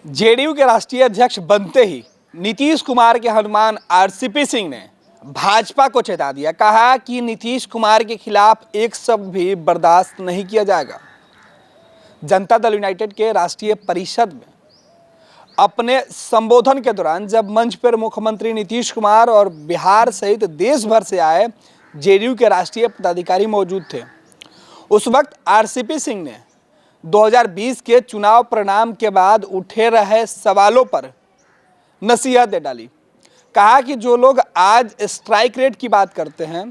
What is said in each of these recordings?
JDU के राष्ट्रीय अध्यक्ष बनते ही नीतीश कुमार के हनुमान आरसीपी सिंह ने भाजपा को चेता दिया। कहा कि नीतीश कुमार के खिलाफ एक शब्द भी बर्दाश्त नहीं किया जाएगा। जनता दल यूनाइटेड के राष्ट्रीय परिषद में अपने संबोधन के दौरान जब मंच पर मुख्यमंत्री नीतीश कुमार और बिहार सहित देश भर से आए जेडीयू के राष्ट्रीय पदाधिकारी मौजूद थे, उस वक्त आरसीपी सिंह ने 2020 के चुनाव परिणाम के बाद उठे रहे सवालों पर नसीहत दे डाली। कहा कि जो लोग आज स्ट्राइक रेट की बात करते हैं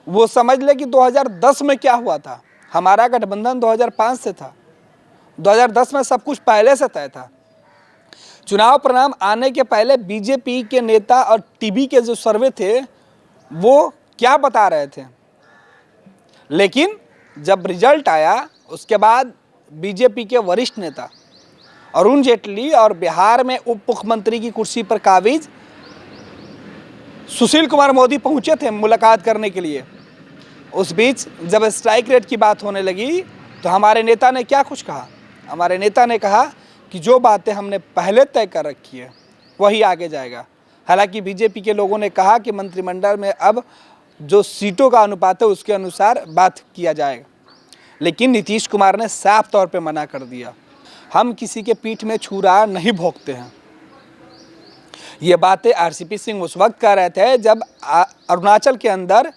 वो समझ ले कि 2010 में क्या हुआ था। हमारा गठबंधन 2005 से था, 2010 में सब कुछ पहले से तय था। चुनाव परिणाम आने के पहले बीजेपी के नेता और टीवी के जो सर्वे थे वो क्या बता रहे थे, लेकिन जब रिजल्ट आया उसके बाद बीजेपी के वरिष्ठ नेता अरुण जेटली और बिहार में उप मुख्यमंत्री की कुर्सी पर काबिज सुशील कुमार मोदी पहुंचे थे मुलाकात करने के लिए। उस बीच जब स्ट्राइक रेट की बात होने लगी तो हमारे नेता ने क्या कुछ कहा। हमारे नेता ने कहा कि जो बातें हमने पहले तय कर रखी है वही आगे जाएगा। हालांकि बीजेपी के लोगों ने कहा कि मंत्रिमंडल में अब जो सीटों का अनुपात है उसके अनुसार बात किया जाएगा, लेकिन नीतीश कुमार ने साफ तौर पे मना कर दिया। हम किसी के पीठ में छुरा नहीं भोंकते हैं। ये बातें आरसीपी सिंह उस वक्त कह रहे थे जब अरुणाचल के अंदर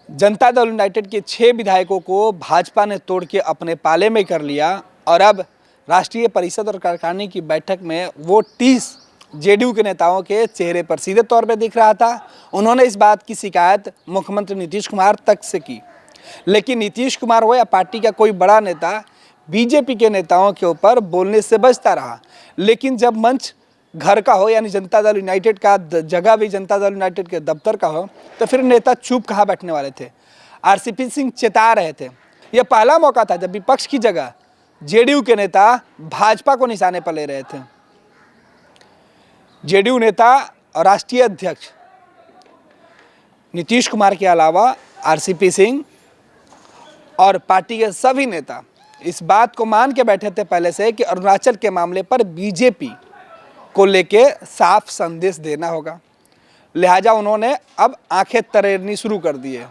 जनता दल यूनाइटेड के 6 विधायकों को भाजपा ने तोड़ के अपने पाले में कर लिया और अब राष्ट्रीय परिषद और कार्यकारिणी की बैठक में वो 30 जेडीयू के नेताओं के चेहरे पर सीधे तौर पे दिख रहा था। उन्होंने इस बात की शिकायत मुख्यमंत्री नीतीश कुमार तक से की, लेकिन नीतीश कुमार हो या पार्टी का कोई बड़ा नेता बीजेपी के नेताओं के ऊपर बोलने से बचता रहा। लेकिन जब मंच घर का हो यानी जनता दल यूनाइटेड का जगह भी जनता दल यूनाइटेड के दफ्तर का हो तो फिर नेता चुप कहाँ बैठने वाले थे। आरसीपी सिंह चेता रहे थे। यह पहला मौका था जब विपक्ष की जगह जेडीयू के नेता भाजपा को निशाने पर ले रहे थे। जेडीयू नेता और राष्ट्रीय अध्यक्ष नीतीश कुमार के अलावा आरसीपी सिंह और पार्टी के सभी नेता इस बात को मान के बैठे थे पहले से कि अरुणाचल के मामले पर बीजेपी को लेके साफ संदेश देना होगा। लिहाजा उन्होंने अब आंखें तरेरनी शुरू कर दी है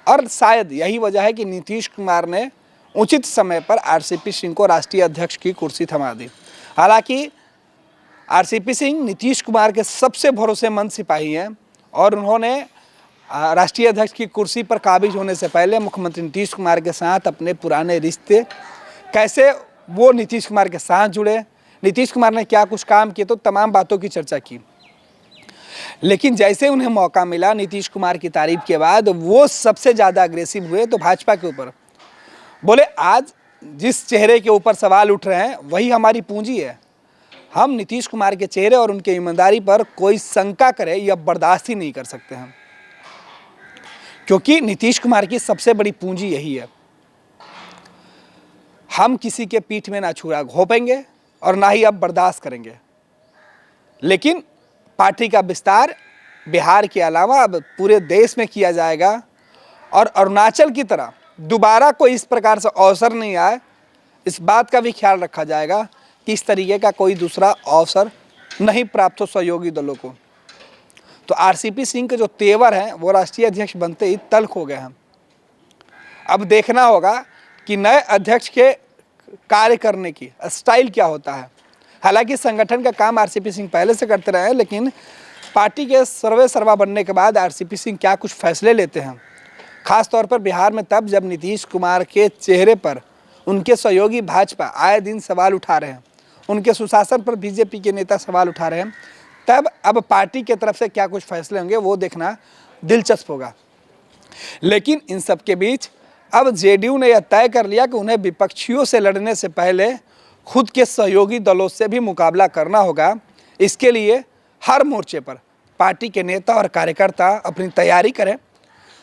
और शायद यही वजह है कि नीतीश कुमार ने उचित समय पर आरसीपी सिंह को राष्ट्रीय अध्यक्ष की कुर्सी थमा दी। हालांकि आरसीपी सिंह नीतीश कुमार के सबसे भरोसेमंद सिपाही हैं और उन्होंने राष्ट्रीय अध्यक्ष की कुर्सी पर काबिज होने से पहले मुख्यमंत्री नीतीश कुमार के साथ अपने पुराने रिश्ते कैसे वो नीतीश कुमार के साथ जुड़े, नीतीश कुमार ने क्या कुछ काम किए, तो तमाम बातों की चर्चा की। लेकिन जैसे उन्हें मौका मिला नीतीश कुमार की तारीफ के बाद वो सबसे ज़्यादा अग्रेसिव हुए तो भाजपा के ऊपर बोले, आज जिस चेहरे के ऊपर सवाल उठ रहे हैं वही हमारी पूंजी है। हम नीतीश कुमार के चेहरे और उनके ईमानदारी पर कोई शंका करे या बर्दाश्त ही नहीं कर सकते हैं, क्योंकि नीतीश कुमार की सबसे बड़ी पूंजी यही है। हम किसी के पीठ में ना छुरा घोंपेंगे और ना ही अब बर्दाश्त करेंगे। लेकिन पार्टी का विस्तार बिहार के अलावा अब पूरे देश में किया जाएगा और अरुणाचल की तरह दोबारा कोई इस प्रकार से अवसर नहीं आए, इस बात का भी ख्याल रखा जाएगा कि इस तरीके का कोई दूसरा अवसर नहीं प्राप्त हो सहयोगी दलों को। तो आरसीपी सिंह के जो तेवर हैं वो राष्ट्रीय अध्यक्ष बनते ही तल्ख हो गए हैं। अब देखना होगा कि नए अध्यक्ष के कार्य करने की स्टाइल क्या होता है। हालांकि संगठन का काम आरसीपी सिंह पहले से करते रहे हैं, लेकिन पार्टी के सर्वे सर्वा बनने के बाद आरसीपी सिंह क्या कुछ फैसले लेते हैं, खास तौर पर बिहार में तब जब नीतीश कुमार के चेहरे पर उनके सहयोगी भाजपा आए दिन सवाल उठा रहे हैं, उनके सुशासन पर बीजेपी के नेता सवाल उठा रहे हैं, तब अब पार्टी के तरफ से क्या कुछ फैसले होंगे वो देखना दिलचस्प होगा। लेकिन इन सब के बीच अब जेडीयू ने यह तय कर लिया कि उन्हें विपक्षियों से लड़ने से पहले खुद के सहयोगी दलों से भी मुकाबला करना होगा। इसके लिए हर मोर्चे पर पार्टी के नेता और कार्यकर्ता अपनी तैयारी करें।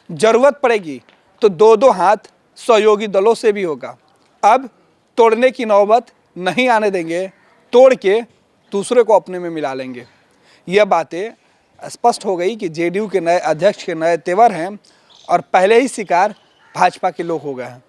जरूरत पड़ेगी तो 2-2 हाथ सहयोगी दलों से भी होगा। अब तोड़ने की नौबत नहीं आने देंगे, तोड़ के दूसरे को अपने में मिला लेंगे। यह बातें स्पष्ट हो गई कि जेडीयू के नए अध्यक्ष के नए तेवर हैं और पहले ही शिकार भाजपा के लोग हो गए हैं।